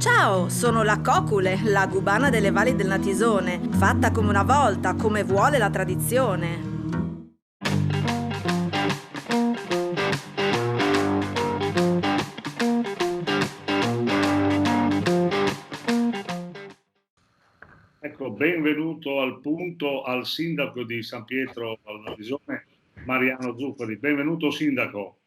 Ciao, sono la Cocule, la gubana delle valli del Natisone, fatta come una volta, come vuole la tradizione. Ecco, benvenuto al punto al sindaco di San Pietro al Natisone, Mariano Zuccoli. Benvenuto sindaco.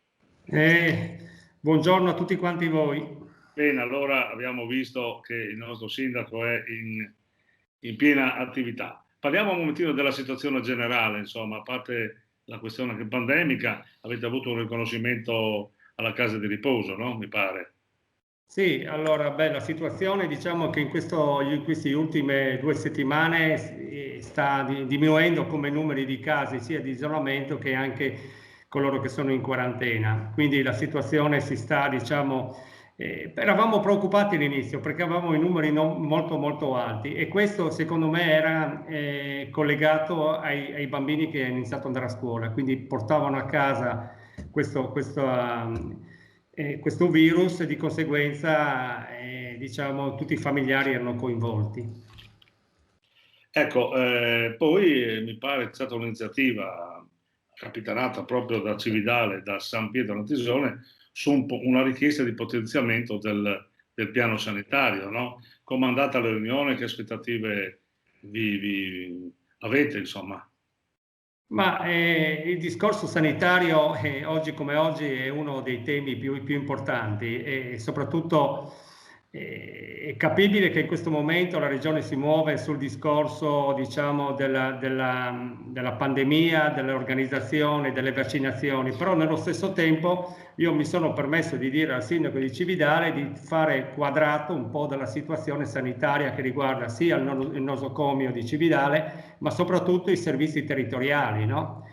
Buongiorno a tutti quanti voi. Bene, allora abbiamo visto che il nostro sindaco è in piena attività. Parliamo un momentino della situazione generale, insomma, a parte la questione anche pandemica, avete avuto un riconoscimento alla casa di riposo, no? Mi pare. Sì, allora, la situazione, diciamo che in queste ultime 2 settimane sta diminuendo come numeri di casi sia di isolamento che anche coloro che sono in quarantena. Quindi la situazione si sta, diciamo, eravamo preoccupati all'inizio perché avevamo i numeri molto molto alti e questo secondo me era collegato ai bambini che hanno iniziato ad andare a scuola, quindi portavano a casa questo virus e di conseguenza diciamo, tutti i familiari erano coinvolti. Ecco, poi mi pare che è stata un'iniziativa capitanata proprio da Cividale, da San Pietro Natisone, su una richiesta di potenziamento del piano sanitario, no? Come è andata la riunione? Che aspettative vi avete, insomma? Ma il discorso sanitario oggi come oggi è uno dei temi più importanti e soprattutto è capibile che in questo momento la Regione si muove sul discorso, diciamo, della pandemia, dell'organizzazione, delle vaccinazioni, però nello stesso tempo io mi sono permesso di dire al sindaco di Cividale di fare quadrato un po' della situazione sanitaria che riguarda sia il nosocomio di Cividale, ma soprattutto i servizi territoriali, no?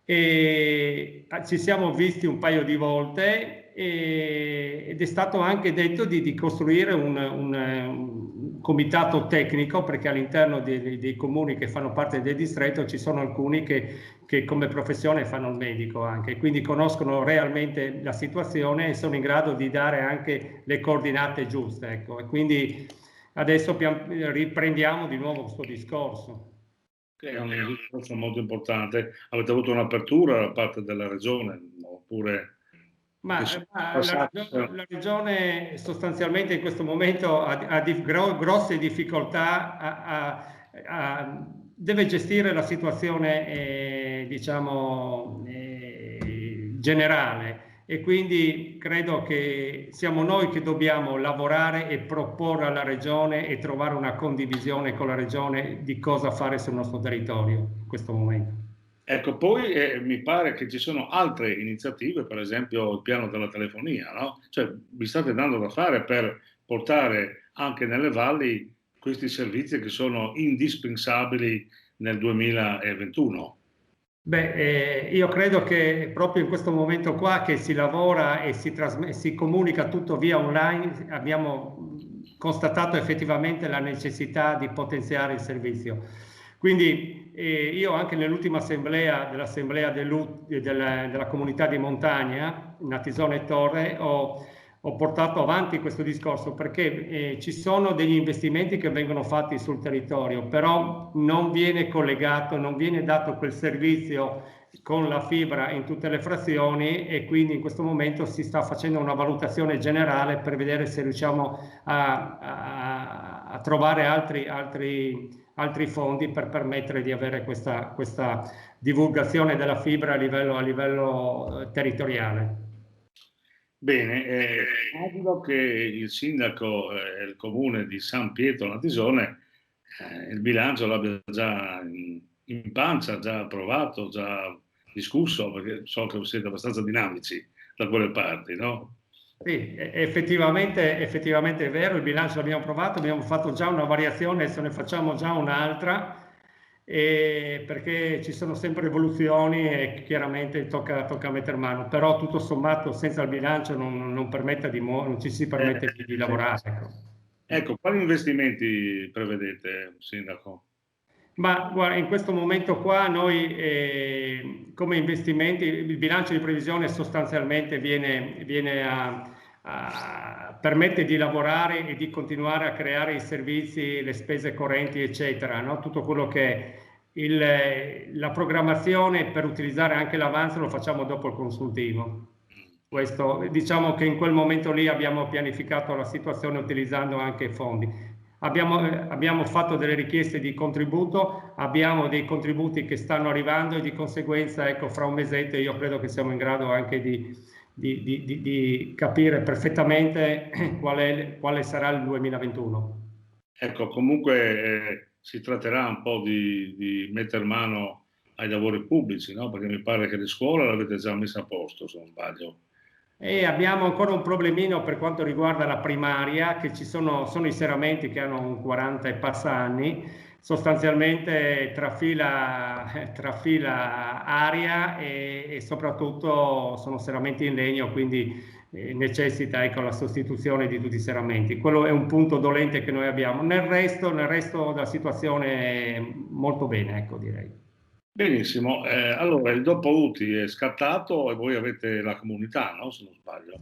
E ci siamo visti un paio di volte ed è stato anche detto di costruire un comitato tecnico, perché all'interno dei comuni che fanno parte del distretto ci sono alcuni che come professione fanno il medico anche, quindi conoscono realmente la situazione e sono in grado di dare anche le coordinate giuste, ecco. E quindi adesso riprendiamo di nuovo questo discorso. Che è un discorso molto importante. Avete avuto un'apertura da parte della Regione, oppure... La regione sostanzialmente in questo momento ha grosse difficoltà, deve gestire la situazione diciamo, generale e quindi credo che siamo noi che dobbiamo lavorare e proporre alla regione e trovare una condivisione con la regione di cosa fare sul nostro territorio in questo momento. Ecco, poi mi pare che ci sono altre iniziative, per esempio il piano della telefonia, no? Cioè, vi state dando da fare per portare anche nelle valli questi servizi che sono indispensabili nel 2021. Io credo che proprio in questo momento qua che si lavora e si comunica tutto via online, abbiamo constatato effettivamente la necessità di potenziare il servizio. Quindi io anche nell'ultima assemblea della comunità di montagna, Natisone e Torre, ho portato avanti questo discorso perché ci sono degli investimenti che vengono fatti sul territorio, però non viene collegato, non viene dato quel servizio con la fibra in tutte le frazioni e quindi in questo momento si sta facendo una valutazione generale per vedere se riusciamo a trovare altri fondi per permettere di avere questa divulgazione della fibra a livello territoriale. Bene, immagino che il sindaco e il comune di San Pietro Natisone il bilancio l'abbia già in pancia, già approvato, già discusso, perché so che siete abbastanza dinamici da quelle parti, no? Sì, effettivamente è vero, il bilancio l'abbiamo approvato, abbiamo fatto già una variazione, se ne facciamo già un'altra, perché ci sono sempre evoluzioni e chiaramente tocca mettere mano, però tutto sommato senza il bilancio non ci si permette di lavorare. Ecco, quali investimenti prevedete, sindaco? Ma guarda, in questo momento qua noi come investimenti, il bilancio di previsione sostanzialmente viene permette di lavorare e di continuare a creare i servizi, le spese correnti, eccetera, no? Tutto quello che è la programmazione per utilizzare anche l'avanzo lo facciamo dopo il consuntivo. Questo, diciamo che in quel momento lì abbiamo pianificato la situazione utilizzando anche i fondi. Abbiamo fatto delle richieste di contributo, abbiamo dei contributi che stanno arrivando e di conseguenza, ecco, fra un mesetto io credo che siamo in grado anche di capire perfettamente quale sarà il 2021. Ecco, comunque si tratterà un po' di mettere mano ai lavori pubblici, no? Perché mi pare che le scuole l'avete già messa a posto, se non sbaglio. E abbiamo ancora un problemino per quanto riguarda la primaria, che sono i serramenti che hanno un 40 e passa anni, sostanzialmente trafila aria e soprattutto sono serramenti in legno, quindi necessita, ecco, la sostituzione di tutti i serramenti. Quello è un punto dolente che noi abbiamo. Nel resto della situazione è molto bene, ecco, direi. Benissimo, allora il dopo UTI è scattato e voi avete la comunità, no? Se non sbaglio.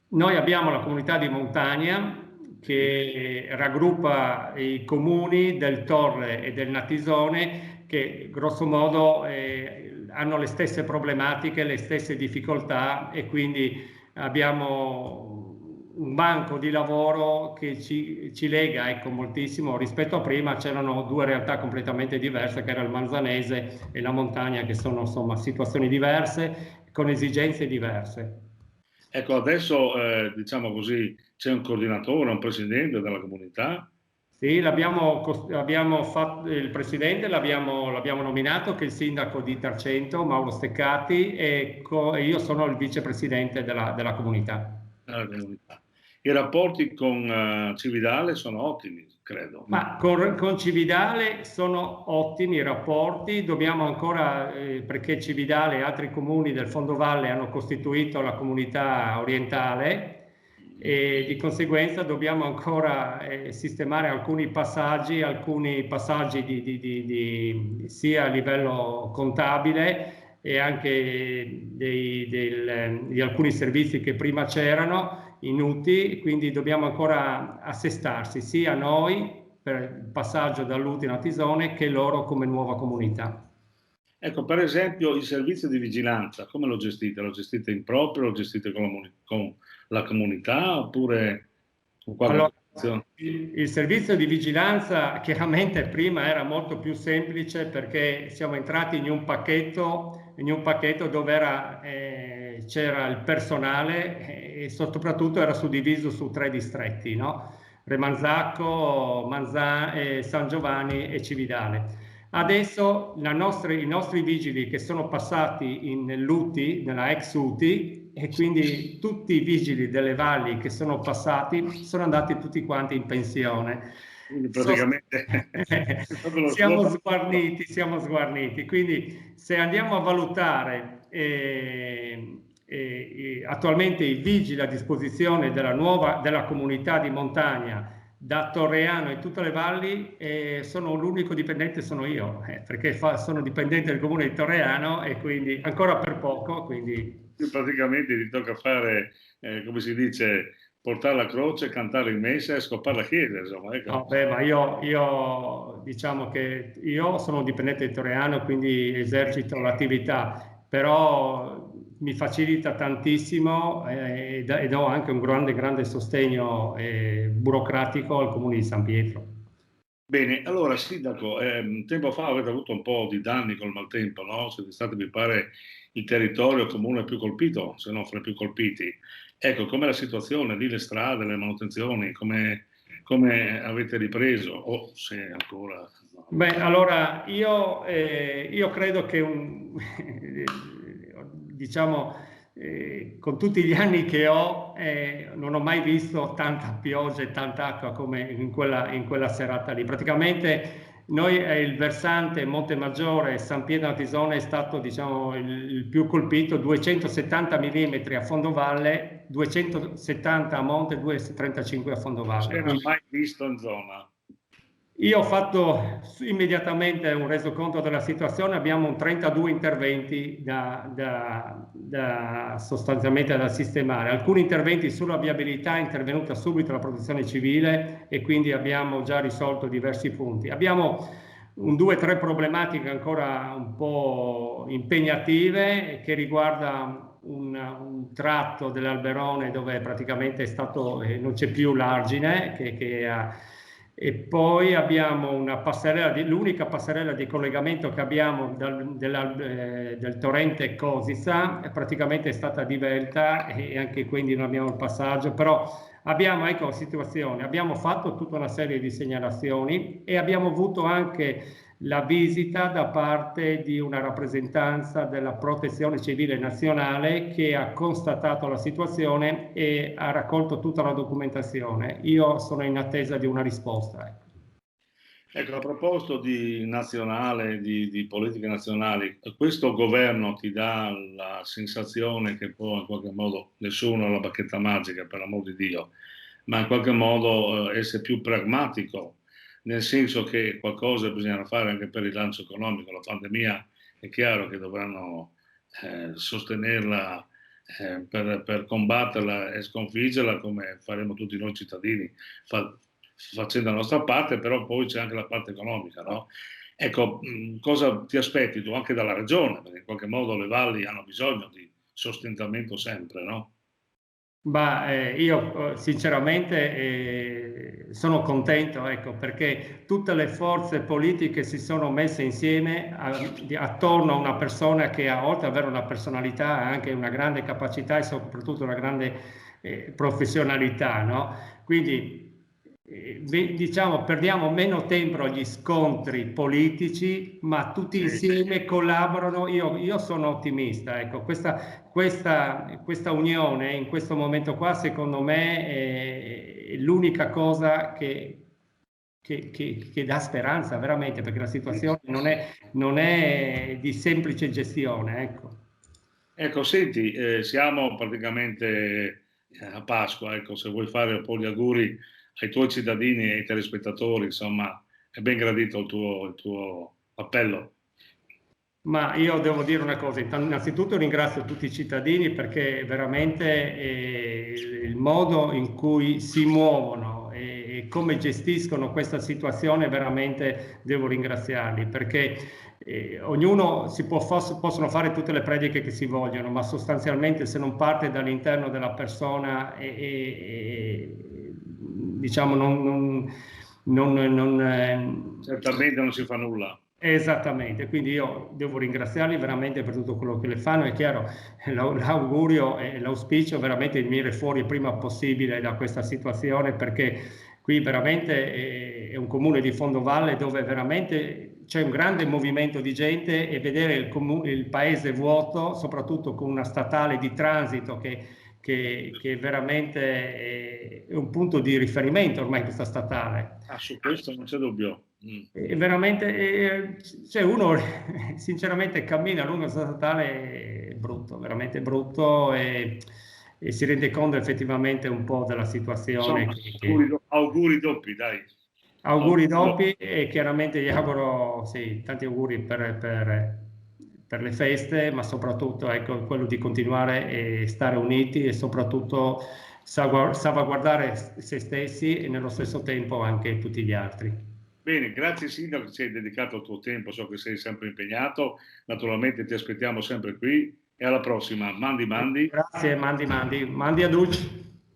Noi abbiamo la comunità di montagna che raggruppa i comuni del Torre e del Natisone che grosso modo hanno le stesse problematiche, le stesse difficoltà e quindi abbiamo un banco di lavoro che ci lega, ecco, moltissimo. Rispetto a prima c'erano due realtà completamente diverse, che era il Manzanese e la montagna, che sono insomma situazioni diverse con esigenze diverse. Ecco, adesso diciamo così, c'è un coordinatore, un presidente della comunità? Sì, abbiamo fatto, il presidente l'abbiamo nominato, che è il sindaco di Tarcento, Mauro Steccati, e io sono il vicepresidente della comunità. I rapporti con Cividale sono ottimi, credo. Ma con Cividale sono ottimi i rapporti, dobbiamo ancora, perché Cividale e altri comuni del fondovalle hanno costituito la comunità orientale e di conseguenza dobbiamo ancora sistemare alcuni passaggi sia a livello contabile e anche di alcuni servizi che prima c'erano inuti, quindi dobbiamo ancora assestarsi sia noi per il passaggio dall'UTI a Natisone che loro come nuova comunità. Ecco, per esempio il servizio di vigilanza, come lo gestite? Lo gestite in proprio, lo gestite con la comunità oppure con qualche allora, il servizio di vigilanza chiaramente prima era molto più semplice perché siamo entrati in un pacchetto dove c'era il personale e soprattutto era suddiviso su 3 distretti, no? Remanzacco, San Giovanni e Cividale. Adesso i nostri vigili che sono passati nell'UTI, nella ex UTI, e quindi tutti i vigili delle valli che sono passati sono andati tutti quanti in pensione. Quindi praticamente siamo sguarniti. Quindi se andiamo a valutare attualmente i vigili a disposizione della comunità di montagna da Torreano e tutte le valli, l'unico dipendente sono io, perché sono dipendente del comune di Torreano e quindi ancora per poco. Quindi praticamente ti tocca fare, come si dice, portare la croce, cantare in messa e scopare la chiesa, insomma. Ecco. No, ma io diciamo che io sono dipendente di Torreano, quindi esercito l'attività, però mi facilita tantissimo e do anche un grande sostegno burocratico al comune di San Pietro. Bene, allora sindaco, tempo fa avete avuto un po' di danni col maltempo, no? Siete stati, mi pare, il territorio comune più colpito, se non fra i più colpiti. Ecco, com'è la situazione lì, le strade, le manutenzioni, come avete ripreso o se ancora... No. Beh, allora io credo che diciamo, con tutti gli anni che ho, non ho mai visto tanta pioggia e tanta acqua come in quella serata lì. Praticamente noi il versante Montemaggiore, San Pietro Natisone è stato, diciamo, il più colpito, 270 mm a fondovalle, 270 a monte, 235 a fondovalle. Non l'ho mai visto in zona. Io ho fatto immediatamente un resoconto della situazione, abbiamo 32 interventi sostanzialmente da sistemare. Alcuni interventi sulla viabilità è intervenuta subito la protezione civile e quindi abbiamo già risolto diversi punti. Abbiamo 2 o 3 problematiche ancora un po' impegnative che riguarda un tratto dell'Alberone dove praticamente è stato, non c'è più l'argine e poi abbiamo una passerella, l'unica passerella di collegamento che abbiamo del torrente Cosiza praticamente è stata divelta e anche quindi non abbiamo il passaggio, però abbiamo, ecco, situazione, abbiamo fatto tutta una serie di segnalazioni e abbiamo avuto anche la visita da parte di una rappresentanza della Protezione Civile Nazionale che ha constatato la situazione e ha raccolto tutta la documentazione. Io sono in attesa di una risposta. Ecco, a proposito di nazionale, di politiche nazionali, questo governo ti dà la sensazione che può in qualche modo, nessuno ha la bacchetta magica per l'amor di Dio, ma in qualche modo essere più pragmatico, nel senso che qualcosa bisogna fare anche per il rilancio economico. La pandemia è chiaro che dovranno sostenerla per combatterla e sconfiggerla come faremo tutti noi cittadini, facendo la nostra parte, però poi c'è anche la parte economica, no? Ecco, cosa ti aspetti tu anche dalla regione? Perché in qualche modo le valli hanno bisogno di sostentamento sempre, no? Io sinceramente sono contento, perché tutte le forze politiche si sono messe insieme attorno a una persona che oltre ad avere una personalità ha anche una grande capacità e soprattutto una grande professionalità, no? Quindi diciamo perdiamo meno tempo agli scontri politici, ma tutti insieme collaborano. Io sono ottimista, ecco, questa unione in questo momento qua secondo me è l'unica cosa che dà speranza veramente, perché la situazione non è di semplice gestione, ecco. Ecco, senti, siamo praticamente a Pasqua, ecco, se vuoi fare un po' gli auguri ai tuoi cittadini e ai telespettatori, insomma, è ben gradito il tuo appello. Ma io devo dire una cosa, innanzitutto ringrazio tutti i cittadini perché veramente il modo in cui si muovono e come gestiscono questa situazione veramente devo ringraziarli, perché ognuno possono fare tutte le prediche che si vogliono, ma sostanzialmente se non parte dall'interno della persona diciamo certamente non si fa nulla. Esattamente, quindi io devo ringraziarli veramente per tutto quello che le fanno. È chiaro, l'augurio e l'auspicio veramente di venire fuori il prima possibile da questa situazione, perché qui veramente è un comune di fondovalle dove veramente c'è un grande movimento di gente, e vedere il paese vuoto, soprattutto con una statale di transito che veramente è un punto di riferimento ormai questa statale. Su questo non c'è dubbio. Veramente, cioè uno sinceramente cammina lungo questa statale, è brutto, veramente brutto, e si rende conto effettivamente un po' della situazione. Auguri doppi, dai. Auguri doppi, e chiaramente gli auguro tanti auguri per le feste, ma soprattutto ecco, quello di continuare e stare uniti e soprattutto salvaguardare se stessi e nello stesso tempo anche tutti gli altri. Bene, grazie Sindaco che ci hai dedicato il tuo tempo, so che sei sempre impegnato, naturalmente ti aspettiamo sempre qui e alla prossima. Mandi. Grazie, mandi a Duce.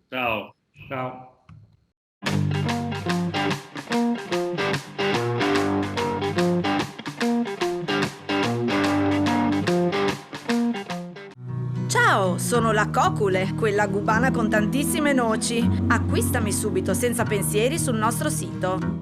Ciao. Ciao. Ciao, sono la Cocule, quella gubana con tantissime noci. Acquistami subito senza pensieri sul nostro sito.